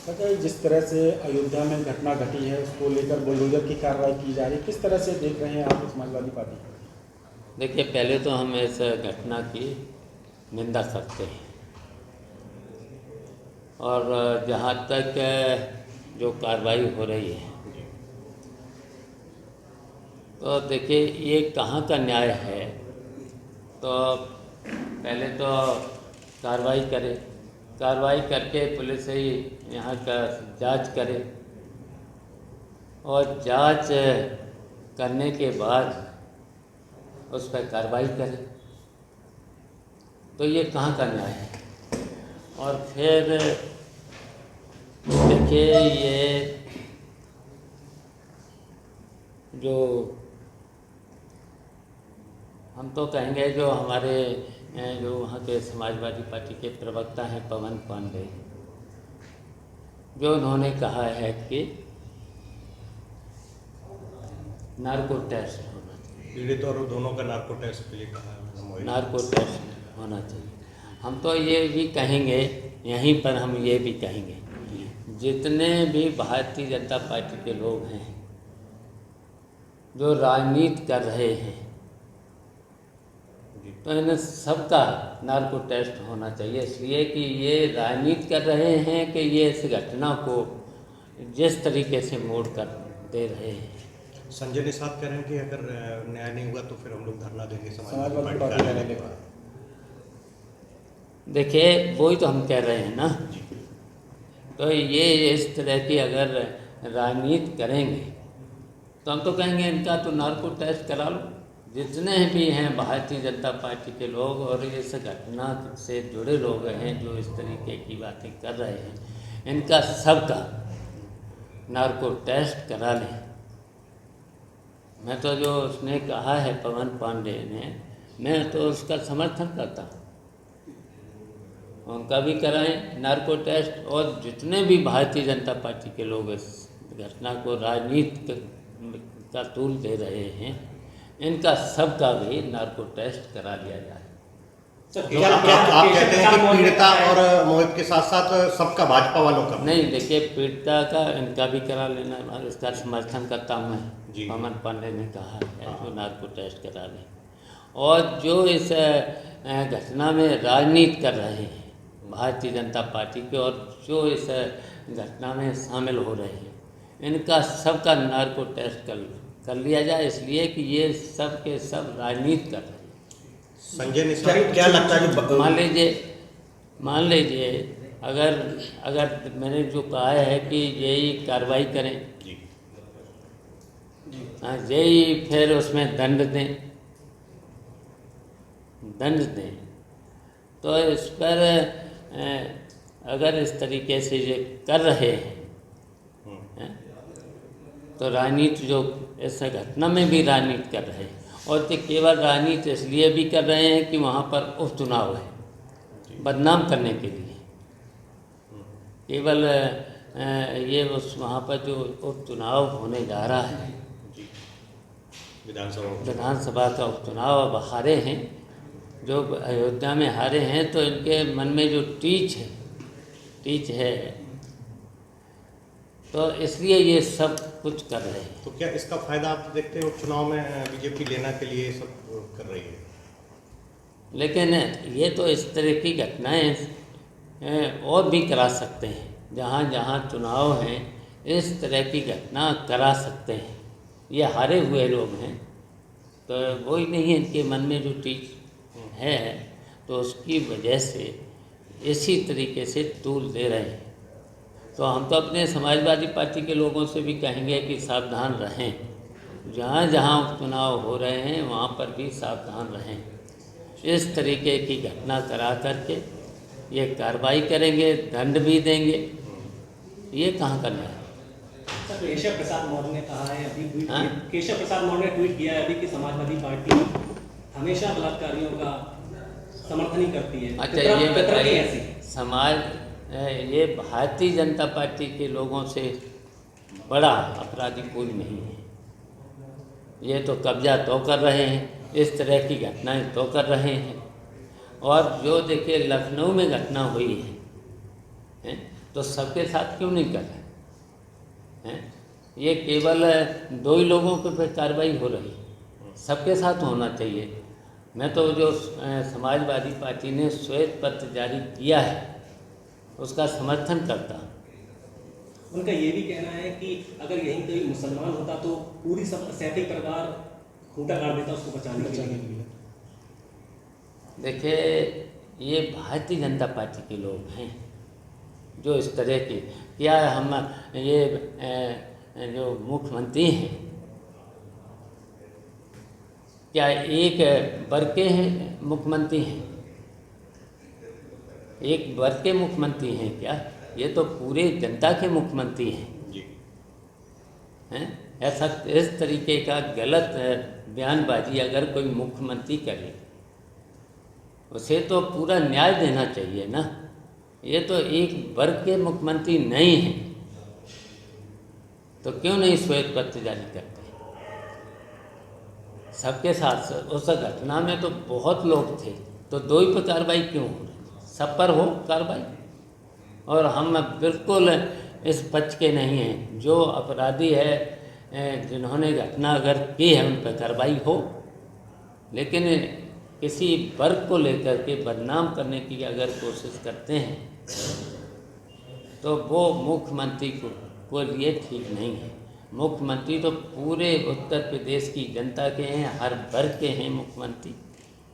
अच्छा, जिस तरह से अयोध्या में घटना घटी है उसको लेकर बुलडोजर की कार्रवाई की जा रही है, किस तरह से देख रहे हैं आप समाजवादी पार्टी? देखिए, पहले तो हम इस घटना की निंदा करते हैं और जहाँ तक जो कार्रवाई हो रही है तो देखिए ये कहाँ का न्याय है। तो पहले तो कार्रवाई करके पुलिस ही यहाँ का जांच करे और जांच करने के बाद उस पर कार्रवाई करे, तो ये कहाँ का न्याय है। और फिर देखिए ये जो हम तो कहेंगे जो हमारे जो वहाँ के समाजवादी पार्टी के प्रवक्ता हैं पवन पांडे, जो उन्होंने कहा है कि नार्को टेस्ट होना चाहिए, पीड़ित और दोनों का नार्को टेस्ट के लिए कहा है, नार्को टेस्ट होना चाहिए। हम तो ये भी कहेंगे, यहीं पर हम ये भी कहेंगे, जितने भी भारतीय जनता पार्टी के लोग हैं जो राजनीति कर रहे हैं तो इन सबका नार्को टेस्ट होना चाहिए, इसलिए कि ये राजनीति कर रहे हैं कि ये इस घटना को जिस तरीके से मोड़ कर दे रहे हैं। संजय निषाद कह रहे हैं कि अगर न्याय नहीं हुआ तो फिर हम लोग धरना देंगे समाजवादी पार्टी कार्यालय पर। देखिए वही तो हम कह रहे हैं ना, तो ये इस तरह की अगर राजनीति करेंगे तो हम तो कहेंगे इनका तो नार्को टेस्ट करा लो। जितने भी हैं भारतीय जनता पार्टी के लोग और इस घटना से जुड़े लोग हैं जो इस तरीके की बातें कर रहे हैं, इनका सबका नार्को टेस्ट करा लें। मैं तो जो उसने कहा है पवन पांडे ने, मैं तो उसका समर्थन करता हूँ, उनका भी कराएं नार्को टेस्ट। और जितने भी भारतीय जनता पार्टी के लोग इस घटना को राजनीति का तूल दे रहे हैं, इनका सबका भी नार्को टेस्ट करा लिया जाए। क्या आप कहते हैं कि पीड़िता और मोहित के साथ साथ सबका भाजपा वालों का? नहीं, देखिए पीड़िता का इनका भी करा लेना, इसका समर्थन करता हूँ मैं। पवन पांडे ने कहा है जो नार्को टेस्ट करा लें। और जो इस घटना में राजनीति कर रहे हैं भारतीय जनता पार्टी के और जो इस घटना में शामिल हो रहे हैं, इनका सबका नार्को टेस्ट कर लिया जाए, इसलिए कि ये सब के सब राजनीति कर रहे हैं। संजय निषाद क्या लगता है कि मान लीजिए अगर मैंने जो कहा है कि यही कार्रवाई करें, यही फिर उसमें दंड दें, तो इस पर अगर इस तरीके से ये कर रहे हैं तो राजनीति जो इस घटना में भी राजनीति कर रहे हैं, और तो केवल राजनीति इसलिए भी कर रहे हैं कि वहाँ पर उपचुनाव है, बदनाम करने के लिए। केवल ये उस वहाँ पर जो उपचुनाव होने जा रहा है, विधानसभा का उपचुनाव अब हारे हैं, जो अयोध्या में हारे हैं, तो इनके मन में जो टीच है तो इसलिए ये सब कुछ कर रहे हैं। तो क्या इसका फायदा आप देखते हो चुनाव में बीजेपी लेना के लिए सब कर रही है? लेकिन ये तो इस तरह की घटनाएं और भी करा सकते हैं, जहाँ जहाँ चुनाव हैं इस तरह की घटना करा सकते हैं। ये हारे हुए लोग हैं, तो वही नहीं है इनके मन में जो टीच है, तो उसकी वजह से इसी तरीके से तूल दे रहे हैं। तो हम तो अपने समाजवादी पार्टी के लोगों से भी कहेंगे कि सावधान रहें, जहाँ जहाँ उपचुनाव हो रहे हैं वहाँ पर भी सावधान रहें। इस तरीके की घटना करा करके ये कार्रवाई करेंगे, दंड भी देंगे, ये कहाँ करना है। केशव प्रसाद मौर्य ने कहा है अभी, केशव प्रसाद मौर्य ने ट्वीट किया है अभी कि समाजवादी पार्टी हमेशा बलात्कारियों का समर्थन ही करती है। अच्छा, ये बताइए, ये भारतीय जनता पार्टी के लोगों से बड़ा अपराधी कोई नहीं है। ये तो कब्जा तो कर रहे हैं, इस तरह की घटनाएं तो कर रहे हैं। और जो देखिए लखनऊ में घटना हुई है तो सबके साथ क्यों नहीं कर रहे हैं? ये केवल 2 ही लोगों के पे कार्रवाई हो रही, सबके साथ होना चाहिए। मैं तो जो समाजवादी पार्टी ने श्वेत पत्र जारी किया है उसका समर्थन करता हूँ। उनका ये भी कहना है कि अगर यहीं कोई मुसलमान होता तो पूरी सब सैकड़ों परिवार खूंटा गाड़ देता उसको बचाने के लिए। देखिए, ये भारतीय जनता पार्टी के लोग हैं जो इस तरह के, क्या हम ये जो मुख्यमंत्री हैं क्या एक वर्ग के हैं मुख्यमंत्री हैं? एक वर्ग के मुख्यमंत्री हैं क्या? ये तो पूरे जनता के मुख्यमंत्री हैं जी। हैं? ऐसा इस तरीके का गलत बयानबाजी अगर कोई मुख्यमंत्री करे उसे तो पूरा न्याय देना चाहिए ना। ये तो एक वर्ग के मुख्यमंत्री नहीं हैं, तो क्यों नहीं श्वेत पत्र जारी करते? सबके साथ उस घटना में तो बहुत लोग थे, तो 2 ही पर कार्रवाई क्यों हो रही? सब पर हो कार्रवाई। और हम बिल्कुल इस पक्ष के नहीं हैं, जो अपराधी है जिन्होंने घटना अगर की है उन पर कार्रवाई हो, लेकिन किसी वर्ग को लेकर के बदनाम करने की अगर कोशिश करते हैं तो वो मुख्यमंत्री को लिए ठीक नहीं है। मुख्यमंत्री तो पूरे उत्तर प्रदेश की जनता के हैं, हर वर्ग के हैं मुख्यमंत्री।